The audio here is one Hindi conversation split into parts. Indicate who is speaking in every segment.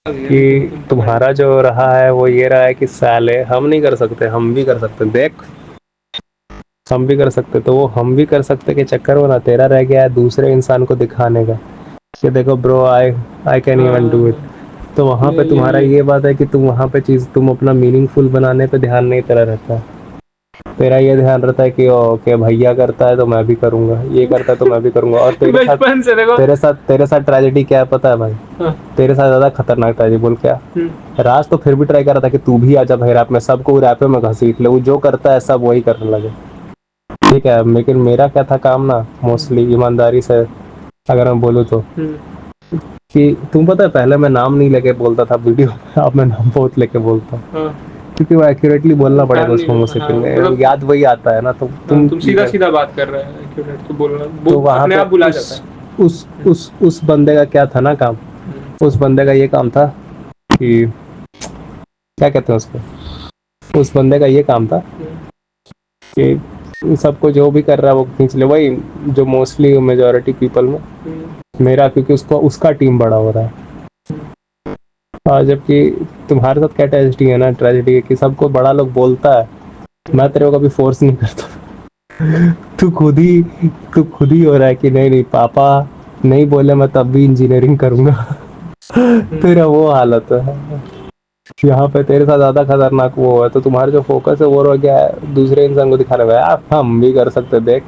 Speaker 1: कि तुम्हारा जो रहा है वो ये रहा है कि साले हम नहीं कर सकते, हम भी कर सकते, देख हम भी कर सकते, तो वो हम भी कर सकते के चक्कर में ना तेरा रह गया है दूसरे इंसान को दिखाने का कि देखो bro I I can even do it. तो वहाँ पे तुम्हारा ये बात है कि तुम वहाँ पे चीज़ तुम अपना मीनिंगफुल बनाने पे ध्यान नहीं तेरा रहता है। तेरा ये ध्यान रहता है कि ओके भैया करता है तो मैं भी करूंगा, ये करता है तो मैं भी करूंगा। और तेरे साथ ट्रेजेडी क्या है पता है भाई? तेरे साथ ज्यादा खतरनाक ट्रेजेडी बोल क्या, राज तो फिर भी ट्राई कर रहा था कि तू भी आजा भाई रैप में, सबको रैप में घसीट ले, वो जो करता है सब वही करने लगे। ठीक है, लेकिन मेरा क्या था काम ना, मोस्टली ईमानदारी से अगर मैं बोलूँ तो, कि तुम पता है पहले मैं नाम नहीं लेके बोलता था वीडियो में, अब मैं नाम बहुत लेके बोलता हूँ क्योंकि वो एक्यूरेटली बोलना पड़ेगा उस होमोसेपियन में, याद वही आता है ना। तो तुम
Speaker 2: सीधा सीधा बात कर रहे हैं, एक्यूरेट तो बोलना
Speaker 1: तो वहाँ
Speaker 2: अपने
Speaker 1: पे
Speaker 2: आप बुला जाता है।
Speaker 1: उस बंदे का क्या था ना काम, उस बंदे का ये काम था कि क्या कहते हैं उसको, उस बंदे का ये काम था कि सबको जो भी कर रहा है वो खींच ले, वही जो मोस्टली मेजोरिटी पीपल में मेरा, क्योंकि उसको उसका टीम बड़ा हो रहा है। और जबकि तुम्हारे साथ क्या ट्रेजेडी है ना, ट्रेजेडी है कि सबको बड़ा लोग बोलता है, मैं तेरे को कभी फोर्स नहीं करता। तू खुद ही हो रहा है कि नहीं नहीं पापा नहीं बोले मैं तब भी इंजीनियरिंग करूंगा। तेरा वो हालत है यहाँ पे, तेरे साथ ज्यादा खतरनाक वो है। तो तुम्हारा जो फोकस है वो रह गया है दूसरे इंसान को दिखाने में, यार हम भी कर सकते, देख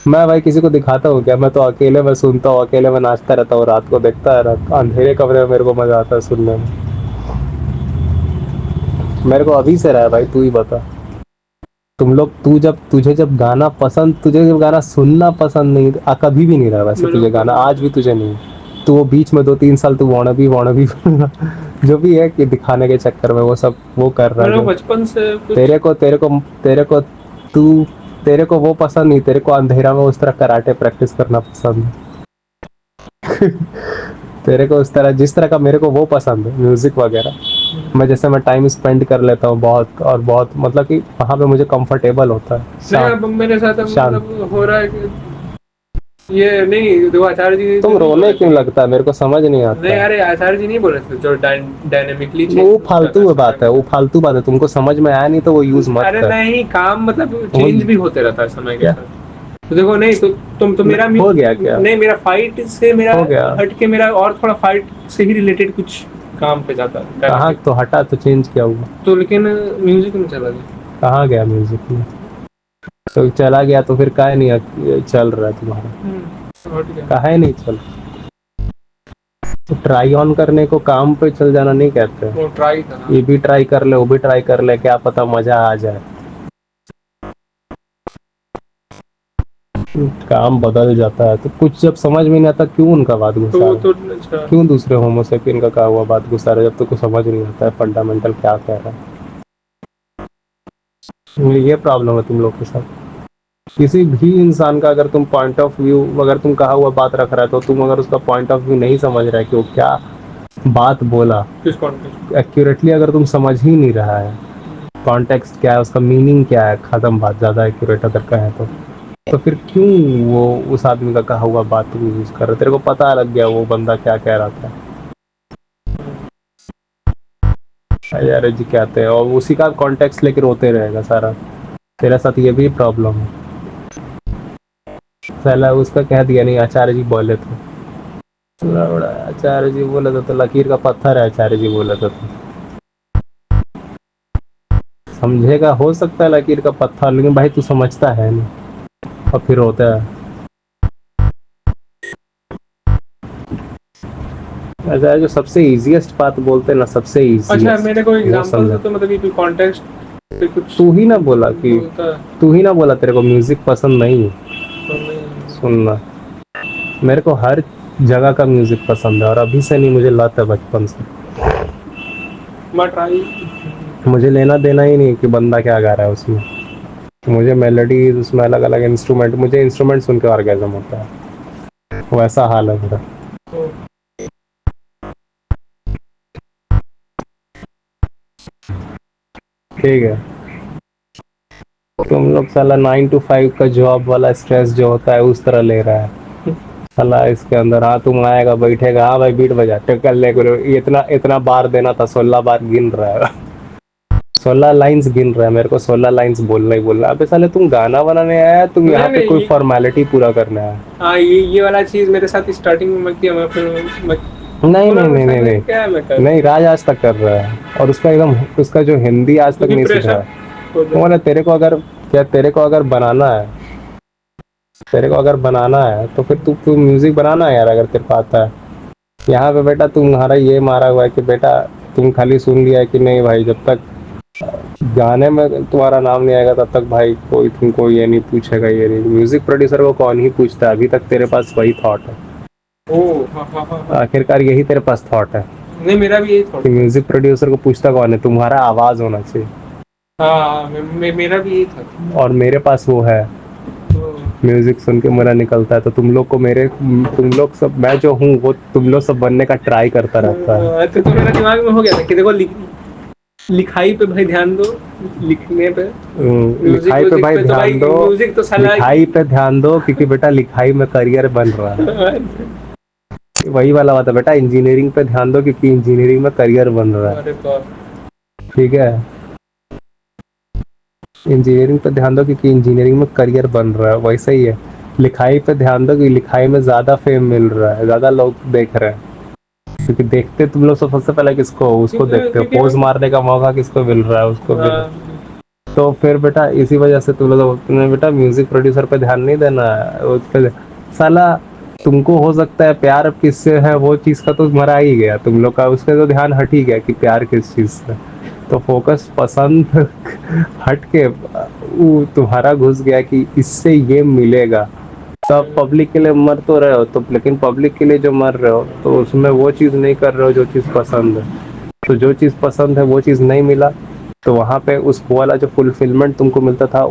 Speaker 1: मैं भाई किसी को दिखाता हूँ क्या, मैं तो अकेले में सुनता हूँ, अकेले में नाचता रहता हूँ, रात को देखता है अंधेरे कमरे में मेरे को मजा आता है सुनने में। मेरे को अभी से रहा है भाई, तू ही बता, तुम लोग तुझे जब गाना पसंद, तुझे जब गाना सुनना पसंद नहीं कभी भी नहीं रहा वैसे तुझे गाना, आज भी तुझे नहीं। तो वो बीच में 2-3 साल तू वाना भी जो भी है कि दिखाने के चक्कर में वो सब वो कर रहा है
Speaker 2: बचपन से
Speaker 1: तू तेरे को वो पसंद नहीं, तेरे को अंधेरा में उस तरह कराटे प्रैक्टिस करना पसंद है। तेरे को उस तरह जिस तरह का मेरे को वो पसंद है म्यूजिक वगैरह, मैं जैसे मैं टाइम स्पेंड कर लेता हूँ बहुत, और बहुत मतलब कि वहाँ पे मुझे कंफर्टेबल होता है।
Speaker 2: अब मेरे साथ मतलब हो रहा है कि ये नहीं, देखो आचार्य जी
Speaker 1: तुम रोने क्यों लगता है, मेरे को समझ नहीं आता।
Speaker 2: नहीं, अरे आचार्य जी नहीं बोल रहे थे जो डायनेमिकली
Speaker 1: वो फालतू बात है, वो फालतू बात है, तुमको समझ में आया नहीं तो वो यूज मत
Speaker 2: अरे
Speaker 1: कर।
Speaker 2: नहीं, काम मतलब चेंज भी होते रहता है समय के साथ। तो देखो नहीं, तो तुम तो मेरा
Speaker 1: हो गया क्या?
Speaker 2: नहीं, मेरा फाइट से मेरा
Speaker 1: हो गया।
Speaker 2: हट के मेरा और थोड़ा फाइट से ही रिलेटेड कुछ काम पे जाता है।
Speaker 1: कहाँ तो हटा तो चेंज किया हुआ,
Speaker 2: तो लेकिन म्यूजिक में चला गया।
Speaker 1: कहाँ गया म्यूजिक में? तो चला गया तो फिर काहे नहीं चल रहा है तुम्हारा, काहे नहीं चल? तो ट्राई ऑन करने को काम पे चल जाना नहीं कहते,
Speaker 2: वो ट्राई करना,
Speaker 1: ये भी ट्राई कर ले वो भी ट्राई कर ले, क्या पता मजा आ जाए, काम बदल जाता है। तो कुछ जब समझ में नहीं आता क्यों उनका बात घुसा
Speaker 2: तो
Speaker 1: क्यों दूसरे होमोसेपियन का कहा हुआ बात घुसा रहा है, जब तो कुछ समझ नहीं आता है फंडामेंटल क्या कह रहा है। ये प्रॉब्लम है तुम लोग के साथ। किसी भी इंसान का अगर तुम पॉइंट ऑफ व्यू, अगर तुम कहा हुआ बात रख रहा है, तो तुम अगर उसका पॉइंट ऑफ व्यू नहीं समझ रहा है कि वो क्या बात बोला एक्यूरेटली, अगर तुम समझ ही नहीं रहा है कॉन्टेक्स्ट क्या है, उसका मीनिंग क्या है, खत्म बात, ज़्यादा एक्यूरेट अगर कहें तो फिर क्यों वो उस आदमी का कहा हुआ बात तुम यूज कर रहे, तेरे को पता लग गया वो बंदा क्या कह रहा था। यार जी कहते हैं और उसी का कॉन्टेक्स्ट लेकर रोते रहेगा सारा, तेरे साथ ये भी प्रॉब्लम है। पहला उसका कह दिया नहीं आचार्य जी बोले थे, आचार्य जी बोले थे तो लकीर का पत्थर है, आचार्य जी बोले थे तो समझेगा, हो सकता है लकीर का पत्थर, लेकिन भाई तू समझता है नहीं और फिर होता है। अच्छा जो सबसे इजीएस्ट बात बोलते हैं ना, सबसे इजी,
Speaker 2: अच्छा मेरे को एग्जांपल दो तो, मतलब ये कॉन्टेक्स्ट पे कुछ
Speaker 1: तू ही ना बोला कि तू ही ना बोला तेरे को म्यूजिक पसंद नहीं है सुनना, मेरे को हर जगह का म्यूजिक पसंद है और अभी से नहीं, मुझे लत है बचपन से। मुझे लेना देना ही नहीं कि बंदा क्या गा रहा है उसमें, मुझे मेलोडी उसमें अलग अलग इंस्ट्रूमेंट, मुझे इंस्ट्रूमेंट सुन के ऑर्गेज़म होता है, वैसा हाल है मेरा। ठीक है, तुम लोग साला 9 to 5 का जॉब वाला स्ट्रेस जो होता है उस तरह ले रहा है, साला इसके अंदर, हाँ तुम आएगा बैठेगा, हाँ भाई बीट बजा कर ले करो, इतना इतना बार देना था, 16 बार गिन रहा है। 16 लाइंस गिन रहा है, मेरे को 16 लाइंस बोलना ही बोलना। अबे साले तुम गाना बनाने आया, तुम
Speaker 2: नहीं
Speaker 1: यहाँ पे
Speaker 2: नहीं
Speaker 1: कोई फॉर्मेलिटी पूरा करना है?
Speaker 2: हाँ ये वाला चीज मेरे साथ स्टार्टिंग में मत किया, मैं फिर
Speaker 1: नहीं
Speaker 2: बोला
Speaker 1: नहीं नहीं नहीं
Speaker 2: साले
Speaker 1: नहीं
Speaker 2: क्या मैं कर
Speaker 1: नहीं, राज आज तक कर रहा है, और उसका एकदम, उसका जो हिंदी आज तक
Speaker 2: क्योंकि
Speaker 1: नहीं सीखा
Speaker 2: प्रेशर
Speaker 1: है।
Speaker 2: हो
Speaker 1: वो बोला
Speaker 2: जाए।
Speaker 1: तेरे को अगर, क्या तेरे को अगर बनाना है, तेरे को अगर बनाना है तो फिर तू म्यूजिक बनाना है यार, अगर तेरे को आता है। यहाँ पे बेटा तुम्हारा ये मारा हुआ है कि बेटा तुम खाली सुन लिया है कि नहीं भाई, जब तक गाने में तुम्हारा नाम नहीं आएगा तब तक भाई कोई तुमको ये नहीं पूछेगा, ये नहीं। म्यूजिक प्रोड्यूसर को कौन ही पूछता है? अभी तक तेरे पास वही थॉट है,
Speaker 2: ओ हाँ हाँ हाँ हाँ।
Speaker 1: आखिरकार यही तेरे पास थॉट है
Speaker 2: नहीं मेरा भी यही
Speaker 1: कि
Speaker 2: थॉट था।
Speaker 1: म्यूजिक प्रोड्यूसर को पूछता कौन है, तुम्हारा आवाज होना चाहिए।
Speaker 2: हाँ मेरा भी यही था।
Speaker 1: और मेरे पास वो है,
Speaker 2: तो
Speaker 1: म्यूजिक सुन के मेरा निकलता है, तो तुम लोग को मेरे, तुम लोग सब, मैं जो हूँ वो तुम लोग सब बनने का ट्राई करता रहता है।
Speaker 2: तो मेरा दिमाग में हो गया था कि देखो लिखाई पे भाई ध्यान दो, लिखने पे म्यूजिक
Speaker 1: लिखाई पे
Speaker 2: म्यूजिक
Speaker 1: भाई
Speaker 2: पे तो भाई
Speaker 1: ध्यान दो,
Speaker 2: म्यूजिक तो साला
Speaker 1: लिखाई पे ध्यान दो, क्योंकि बेटा लिखाई में करियर बन रहा है। वही वाला बात है बेटा, इंजीनियरिंग पे ध्यान दो क्योंकि इंजीनियरिंग में करियर बन रहा है।
Speaker 2: अरे बाप।
Speaker 1: ठीक है, इंजीनियरिंग पे ध्यान दो क्योंकि इंजीनियरिंग में करियर बन रहा है। वैसे ही है, लिखाई पे ध्यान दो क्योंकि लिखाई में ज़्यादा फेम मिल रहा है, ज़्यादा लोग देख रहे हैं। क्योंकि देखते तुम लोग सबसे पहले किसको, उसको देखते हो, पोज मारने का मौका किसको मिल रहा है, उसको मिल रहा है। तो फिर बेटा इसी वजह से तुम लोग, तुम्हें बेटा म्यूजिक प्रोड्यूसर पे ध्यान नहीं देना है, उस पे साला तुमको हो सकता है प्यार किससे है वो चीज़ का तो मरा ही गया तुम लोग का, उसका तो ध्यान हट ही गया कि प्यार किस चीज़ से। तो फोकस पसंद हट के वो तुम्हारा घुस गया कि इससे ये मिलेगा। तो आप पब्लिक के लिए मर तो रहे हो, तो लेकिन पब्लिक के लिए जो मर रहे हो तो उसमें वो चीज़ नहीं कर रहे हो जो चीज़ पसंद है। तो जो चीज़ पसंद है वो चीज़ नहीं मिला, तो वहाँ पे उस वो वाला जो फुलफिलमेंट तुमको मिलता था,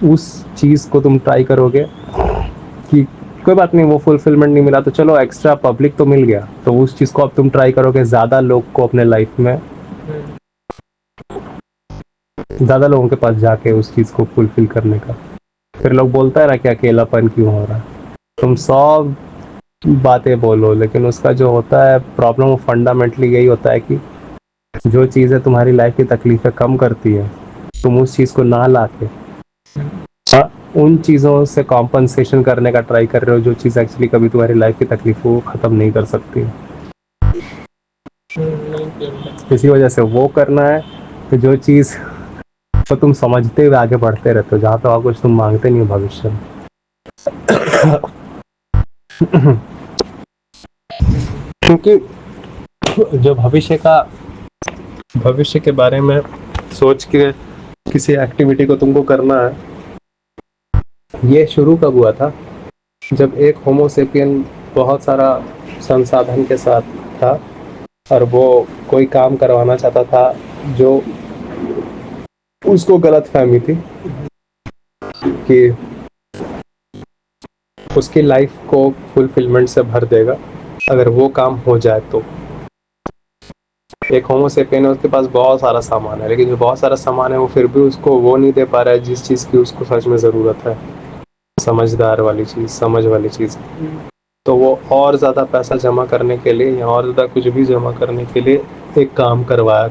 Speaker 1: उस चीज़ को तुम ट्राई करोगे कि कोई बात नहीं वो फुलफिलमेंट नहीं मिला तो चलो एक्स्ट्रा पब्लिक तो मिल गया, तो उस चीज़ को अब तुम ट्राई करोगे ज़्यादा लोग को अपने लाइफ में, ज़्यादा लोगों के पास जाके उस चीज़ को फुलफिल करने का। फिर लोग बोलता है ना कि अकेलापन क्यों हो रहा है, तुम सब बातें बोलो लेकिन उसका जो होता है प्रॉब्लम, वो फंडामेंटली यही होता है कि जो चीज़ें तुम्हारी लाइफ की तकलीफ़ें कम करती है, तुम उस चीज़ को ना ला के उन चीज़ों से कॉम्पनसेशन करने का ट्राई कर रहे हो, जो चीज़ एक्चुअली कभी तुम्हारी लाइफ की तकलीफ को ख़त्म नहीं कर सकती। इसी वजह से वो करना है कि जो चीज़ तो तुम समझते हुए आगे बढ़ते रहते हो, जहाँ पे और कुछ तुम मांगते नहीं हो भविष्य में। क्योंकि जो भविष्य के बारे में सोच के किसी एक्टिविटी को तुमको करना है, ये शुरू कब हुआ था? जब एक होमोसेपियन बहुत सारा संसाधन के साथ था और वो कोई काम करवाना चाहता था जो उसको गलत फहमी थी कि उसकी लाइफ को फुलफिलमेंट से भर देगा अगर वो काम हो जाए। तो एक होमोसेपियन है, उसके पास बहुत सारा सामान है, लेकिन जो बहुत सारा सामान है वो फिर भी उसको वो नहीं दे पा रहा है जिस चीज़ की उसको सच में ज़रूरत है, समझदार वाली चीज़, समझ वाली चीज़। तो वो और ज़्यादा पैसा जमा करने के लिए या और ज़्यादा कुछ भी जमा करने के लिए एक काम कर रहा है,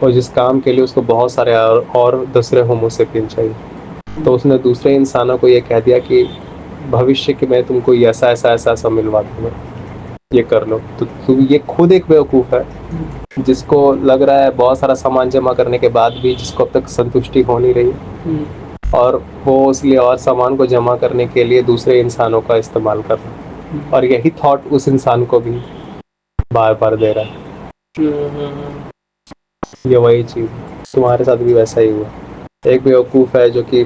Speaker 1: और जिस काम के लिए उसको बहुत सारे और दूसरे होमोसेपियन चाहिए। तो उसने दूसरे इंसानों को ये कह दिया कि भविष्य के मैं तुमको ऐसा ऐसा ऐसा ऐसा मिलवा दूंगा, ये कर लो। तो तू ये खुद एक बेवकूफ़ है जिसको लग रहा है बहुत सारा सामान जमा करने के बाद भी जिसको अब तक संतुष्टि हो नहीं रही, और वो इसलिए और सामान को जमा करने के लिए दूसरे इंसानों का इस्तेमाल कर रहा है, और यही थॉट उस इंसान को भी बार बार दे रहा है। ये वही चीज़ तुम्हारे साथ भी वैसा ही हुआ। एक बेवकूफ़ है जो कि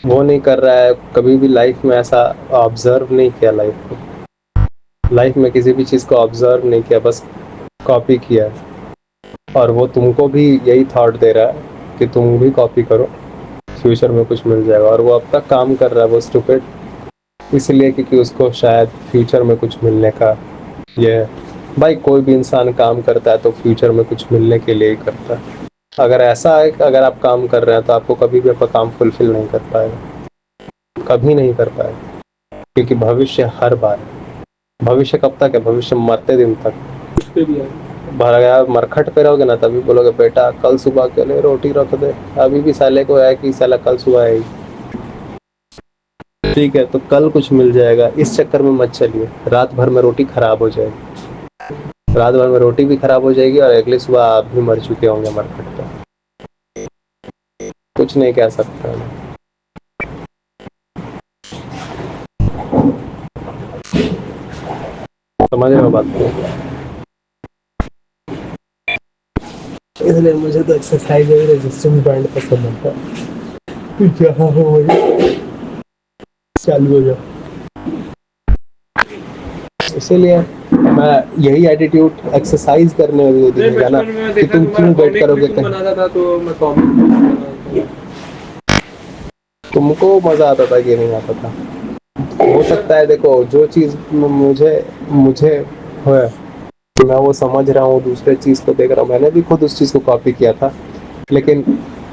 Speaker 1: वो नहीं कर रहा है, कभी भी लाइफ में ऐसा ऑब्जर्व नहीं किया, लाइफ में किसी भी चीज़ को ऑब्जर्व नहीं किया, बस कॉपी किया है। और वो तुमको भी यही थॉट दे रहा है कि तुम भी कॉपी करो, फ्यूचर में कुछ मिल जाएगा। और वो अब तक काम कर रहा है वो स्टूपिड, इसलिए क्योंकि उसको शायद फ्यूचर में कुछ मिलने का ये है। भाई कोई भी इंसान काम करता है तो फ्यूचर में कुछ मिलने के लिए ही करता है। अगर ऐसा है कि अगर आप काम कर रहे हैं तो आपको कभी भी आपका काम फुलफिल नहीं कर पाएगा, कभी नहीं कर पाएगा। क्योंकि भविष्य हर बार, भविष्य कब तक है? भविष्य मरते दिन तक।
Speaker 2: उस पे भी है।
Speaker 1: भर गया मरखट पे रहोगे ना, तभी बोलोगे बेटा कल सुबह के लिए रोटी रख दे। अभी भी साले को है कि साला कल सुबह है। ठीक है, तो कल कुछ मिल जाएगा, इस चक्कर में मत चलिए। रात भर में रोटी खराब हो जाएगी, रात भर में रोटी भी खराब हो जाएगी और अगली सुबह आप भी मर चुके होंगे मरखट पे। कुछ नहीं कह सकता मैं। समझ रहे हो बात को? इसलिए मुझे तो एक्सरसाइज और रेजिस्टेंस बैंड पसंद आता है, जहाँ हो वही चालू हो जाओ। इसीलिए मैं यही एटीट्यूड एक्सरसाइज करने में भी दिखेगा ना, कि तुम क्यों वेट करोगे
Speaker 2: तुम बनाता था तो मैं कॉमिक,
Speaker 1: तुमको मजा आता था कि नहीं आता था? हो सकता है, देखो जो चीज मुझे है, मैं वो समझ रहा हूँ, दूसरे चीज को देख रहा हूँ। मैंने भी खुद उस चीज को कॉपी किया था, लेकिन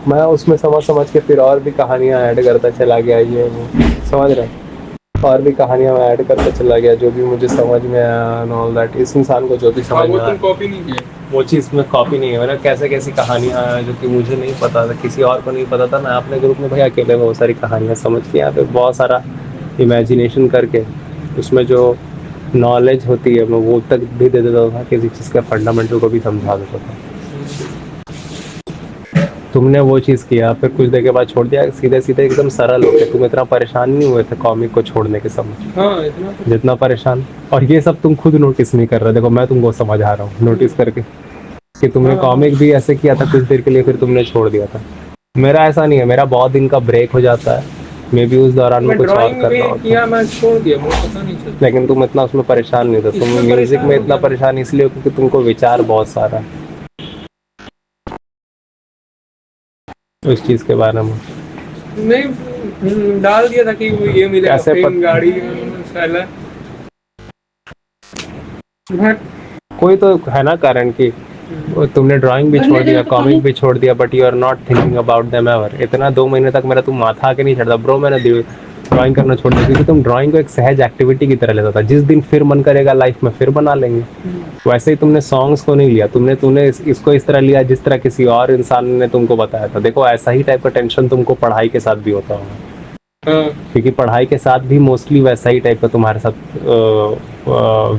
Speaker 1: मैं उसमें समझ के फिर और भी कहानियां ऐड करता चला गया। ये वो समझ रहे हैं? और भी कहानियां मैं ऐड करता चला गया, जो भी मुझे समझ में आया एंड ऑल दैट। इस इंसान को जो भी समझ में आया,
Speaker 2: कॉपी नहीं किया,
Speaker 1: वो चीज़ में कॉपी नहीं है। मैंने कैसे कैसी कहानियां हैं जो कि मुझे नहीं पता था, किसी और को नहीं पता था। मैं अपने ग्रुप में भाई अकेले में वो सारी कहानियां समझ के यहाँ पे बहुत सारा इमेजिनेशन करके उसमें जो नॉलेज होती है मैं वो तक भी दे देता था, किसी चीज़ के फंडामेंटल को भी समझा देता था। तुमने वो चीज़ किया, फिर कुछ देर के बाद छोड़ दिया, सीधे सीधे एकदम सरल हो गए। तुम इतना परेशान नहीं हुए थे कॉमिक को छोड़ने के समय,
Speaker 2: हाँ इतना
Speaker 1: जितना परेशान। और ये सब तुम खुद नोटिस नहीं कर रहे। देखो मैं तुमको समझा रहा हूँ नोटिस करके, कि तुमने कॉमिक भी ऐसे किया था कुछ देर के लिए, फिर तुमने छोड़ दिया था। मेरा ऐसा नहीं है, मेरा बहुत दिन का ब्रेक हो जाता है, मे बी उस दौरान में कुछ और कर रहा होता,
Speaker 2: मैं छोड़ दिया, मुझे पता नहीं चला।
Speaker 1: लेकिन तुम इतना उसमें परेशान नहीं था। तुम म्यूजिक में इतना परेशान इसलिए क्योंकि तुमको विचार बहुत सारा है उस चीज़ के बारे में।
Speaker 2: नहीं डाल दिया था कि वो ये मिलेगा, फेम गाड़ी साला।
Speaker 1: कोई तो है ना कारण कि तुमने ड्राइंग भी छोड़ दिया, कॉमिक भी छोड़ दिया, but you are not thinking about them ever. इतना 2 महीने तक मेरा तुम माथा आके नहीं चढ़ता ब्रो। मैंने ड्राइंग करना छोड़ दिया क्योंकि तुम ड्राइंग को एक सहज एक्टिविटी की तरह लेता था। जिस दिन फिर मन करेगा लाइफ में फिर बना लेंगे। वैसे ही तुमने सॉन्ग्स को नहीं लिया, तुमने इसको इस तरह लिया जिस तरह किसी और इंसान ने तुमको बताया था। देखो ऐसा ही टाइप का टेंशन तुमको पढ़ाई के साथ भी होता होगा, क्योंकि पढ़ाई के साथ भी मोस्टली वैसा ही टाइप का तुम्हारे साथ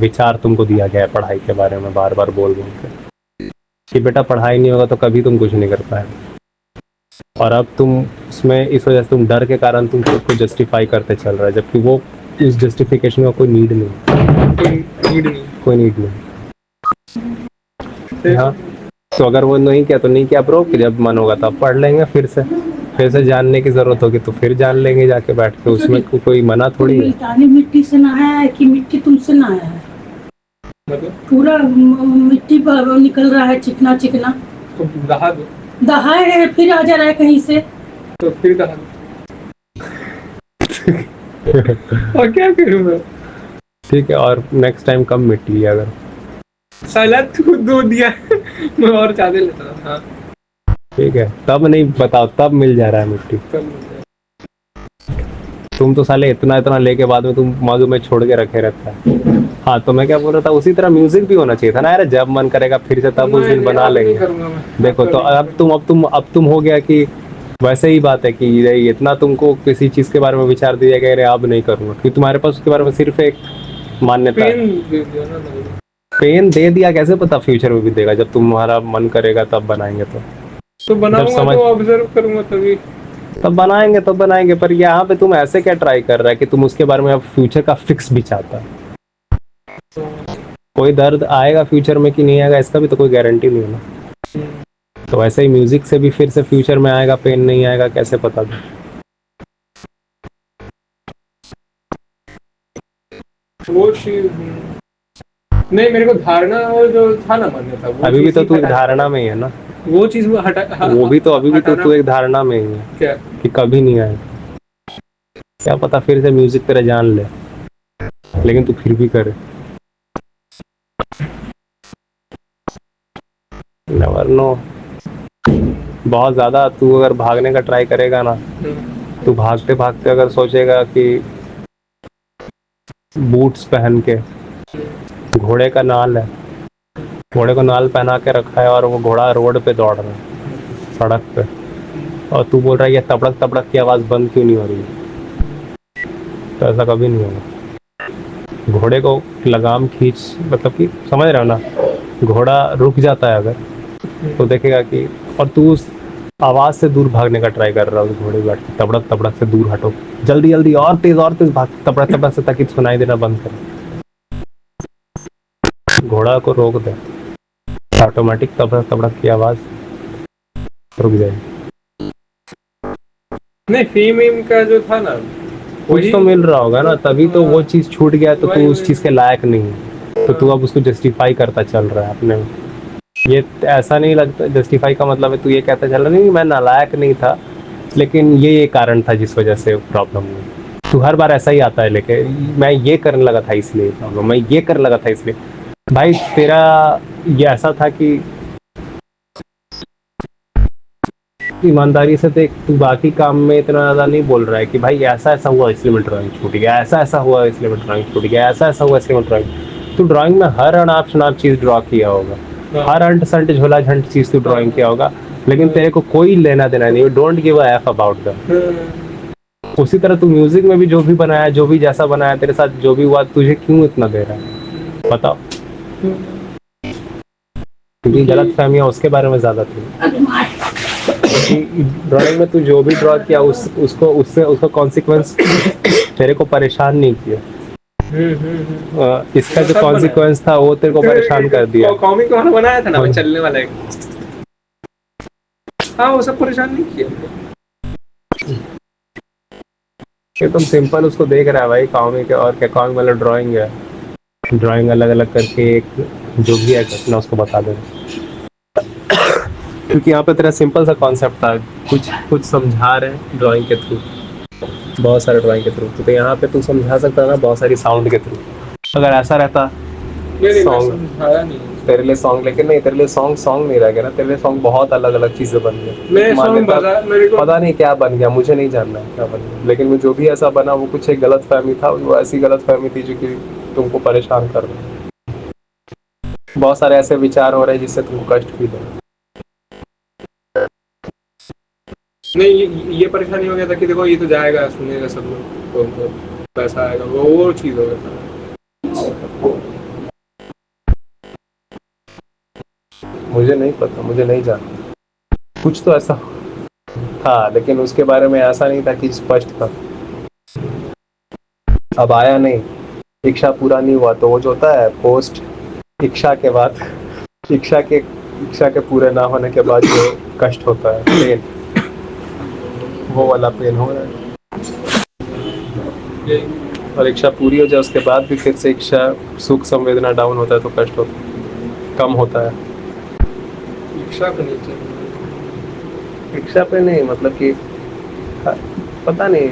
Speaker 1: विचार तुमको दिया गया है पढ़ाई के बारे में, बार बार बोल के कि बेटा पढ़ाई नहीं होगा तो कभी तुम कुछ नहीं कर पाए। और अब तुम उसमें इस वजह से तुम डर के कारण तुम खुद को जस्टिफाई करते चल रहा है, जबकि वो उस जस्टिफिकेशन का कोई नीड नहीं, कोई नीड नहीं। हाँ, तो अगर वो नहीं किया तो नहीं किया ब्रो, कि जब मन होगा तब पढ़ लेंगे। फिर से जानने की जरूरत होगी तो फिर जान लेंगे जाके बैठ के, उसमें कोई मना थोड़ी है।
Speaker 3: मिट्टी से नहाया है कि मिट्टी तुमसे नहाया है? पूरा मिट्टी निकल रहा है, चिकना चिकना।
Speaker 2: तो
Speaker 3: दहा है, फिर आ जा रहा है कहीं से,
Speaker 2: तो फिर दहा और क्या करूं मैं?
Speaker 1: ठीक है, और नेक्स्ट टाइम कम मिट्टी लिया अगर
Speaker 2: साला तू दो दिया मैं और ज्यादा लेता था।
Speaker 1: ठीक है, तब नहीं बताओ, तब मिल जा रहा है मिट्टी। तुम तो साले इतना लेके बाद में तुम मौजू में छोड़ के रखे रहता है। हाँ, तो मैं क्या बोल रहा था, उसी तरह म्यूजिक भी होना चाहिए था ना यार। जब मन करेगा फिर से तब उस दिन बना लेंगे। देखो तो अब तुम हो गया कि वैसे ही बात है कि इतना तुमको किसी चीज के बारे में विचार दिया गया, अरे अब नहीं करूंगा, क्योंकि तुम्हारे पास उसके बारे में सिर्फ एक मान्यता है। पेन दे दिया, कैसे पता फ्यूचर में भी देगा? जब तुम्हारा मन करेगा तब बनाएंगे तो
Speaker 2: बनाऊंगा, तो ऑब्जर्व करूंगा तभी
Speaker 1: तब बनाएंगे। पर यहाँ पे तुम ऐसे क्या ट्राई कर रहा है कि तुम उसके बारे में अब फ्यूचर का फिक्स भी चाहता है। कोई दर्द आएगा फ्यूचर में कि नहीं आएगा इसका भी तो कोई गारंटी नहीं है ना। तो ऐसे ही म्यूजिक से भी फिर से फ्यूचर में आएगा पेन, नहीं आएगा कैसे पता था?
Speaker 2: वो नहीं, मेरे को धारणा और जो था ना मान्यता,
Speaker 1: अभी भी तो तू एक धारणा में ही है ना।
Speaker 2: वो चीज वो हटा,
Speaker 1: वो भी तो अभी भी तो तू एक धारणा में ही है
Speaker 2: क्या
Speaker 1: कि कभी नहीं आएगा। क्या पता फिर से म्यूजिक तेरा जान ले, लेकिन तू फिर भी करे। Never know. बहुत ज्यादा तू अगर भागने का ट्राई करेगा ना, तू भागते भागते अगर सोचेगा कि बूट्स पहन के, घोड़े का नाल है, घोड़े को नाल पहना के रखा है और वो घोड़ा रोड पे दौड़ रहा है सड़क पे, और तू बोल रहा है ये तबड़क तबड़क की आवाज़ बंद क्यों नहीं हो रही है? तो ऐसा कभी नहीं होगा। घोड़े को लगाम खींच, मतलब कि समझ रहे हो ना, घोड़ा रुक जाता है अगर तो देखेगा कि, और तू उस आवाज़ से दूर भागने का ट्राई कर रहा है, उस घोड़े बैठ के तबड़क तबड़क से दूर हटो, जल्दी जल्दी और तेज़ भाग, तबड़क तबड़क से, ताकि सुनाई देना बंद कर। घोड़ा को रोक दे, ऑटोमेटिक तबड़क तबड़क की आवाज़ रुक जाएगी।
Speaker 2: नहीं, फेम का जो था ना,
Speaker 1: कुछ तो मिल रहा होगा ना, तभी तो वो चीज़ छूट गया, तो तू उस चीज़ के लायक नहीं है, तो तू अब उसको जस्टिफाई करता चल रहा है अपने। ये ऐसा नहीं लगता, जस्टिफाई का मतलब है तू ये कहता चल रहा नहीं मैं नालायक नहीं था, लेकिन ये कारण था जिस वजह से प्रॉब्लम हुई। तू हर बार ऐसा ही आता है लेके, मैं ये करने लगा था इसलिए प्रॉब्लम, मैं ये करने लगा था इसलिए। भाई तेरा ये ऐसा था कि ईमानदारी से देख, तू बाकी काम में इतना ज़्यादा नहीं बोल रहा है कि भाई ऐसा ऐसा हुआ इसलिए मैं ड्राइंग छूट गया, ऐसा ऐसा हुआ इसलिए मैं ड्राइंग छूट गया, ऐसा ऐसा हुआ इसलिए मैं ड्राइंग। तू ड्राइंग में हर अनाप शनाप चीज़ ड्रॉ किया होगा, हर अंट संट झोला झंट चीज़ तू ड्राइंग किया होगा, लेकिन तेरे को कोई लेना देना नहीं, don't give a F about that. उसी तरह तू म्यूजिक में भी जो भी बनाया, जो भी जैसा बनाया, तेरे साथ जो भी हुआ, तुझे क्यों इतना दे रहा है बताओ? क्योंकि गलत फहमियाँ उसके बारे में ज़्यादा थी। ड्राइंग में तू जो भी ड्रॉ किया उसका कॉन्सिक्वेंस तेरे को परेशान नहीं किया। इसका जो कॉन्सिक्वेंस था वो तेरे को परेशान कर दिया।
Speaker 2: कॉमिक वाला बनाया था ना, चलने वाला एक, हाँ वो सब परेशान नहीं किया।
Speaker 1: एकदम सिंपल उसको देख रहा है भाई, कॉमिक है और क्या, कॉमिक वाला ड्राइंग है, ड्राइंग अलग अलग करके एक जो भी है घटना उसको बता दे। क्योंकि यहाँ पे तेरा सिंपल सा कॉन्सेप्ट था, कुछ समझा रहे ड्राइंग के थ्रू, बहुत सारे ड्राइंग के थ्रू, तो यहाँ पे तू समझा सकता ना बहुत सारी साउंड के थ्रू। अगर ऐसा रहता सॉन्ग तेरे लिए सॉन्ग, लेकिन नहीं, तेरे लिए सॉन्ग नहीं रह गया ना, तेरे लिए सॉन्ग बहुत अलग अलग चीजें बन गए। पता नहीं क्या बन गया, मुझे नहीं जानना क्या बन गया, लेकिन जो भी ऐसा बना वो कुछ एक गलत फहमी था, वो ऐसी गलत फहमी थी जो कि तुमको परेशान कर रहा है। बहुत सारे ऐसे विचार हो रहे हैं जिससे तुमको कष्ट फील हो।
Speaker 2: नहीं, ये परेशानी हो गया था कि देखो ये तो जाएगा, सुनेगा सब लोग, तो पैसा आएगा, वो चीज हो गया था।
Speaker 1: मुझे नहीं पता, मुझे नहीं जानना, कुछ तो ऐसा था, लेकिन उसके बारे में ऐसा नहीं था कि स्पष्ट था। अब आया नहीं, इच्छा पूरा नहीं हुआ, तो वो जो होता है पोस्ट इच्छा के बाद, इच्छा के पूरे ना होने के बाद जो कष्ट होता है, पेन, वो वाला पेन हो रहा है। और इच्छा पूरी हो जाए उसके बाद भी फिर से इच्छा, सुख संवेदना डाउन होता है, तो कष्ट होता, कम होता है। इच्छा पे नहीं, मतलब कि पता नहीं,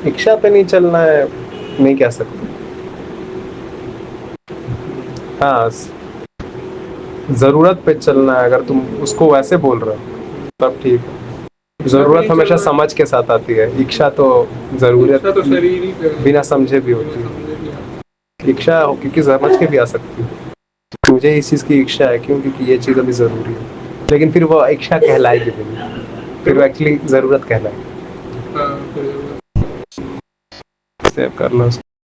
Speaker 1: इच्छा पे नहीं चलना है, नहीं कह सकते। हाँ, जरूरत पे चलना है, अगर तुम उसको वैसे बोल रहे हो तब ठीक है। जरूरत हमेशा समझ के साथ आती है, इच्छा तो जरूरत तो बिना समझे भी होती है। इच्छा क्योंकि समझ के भी आ सकती है, मुझे इस चीज़ की इच्छा है क्यों, क्योंकि ये चीज़ अभी ज़रूरी है, लेकिन फिर वो इच्छा कहलाएगी नहीं, फिर वो एक्चुअली ज़रूरत कहलाएगी। सेव कर लो।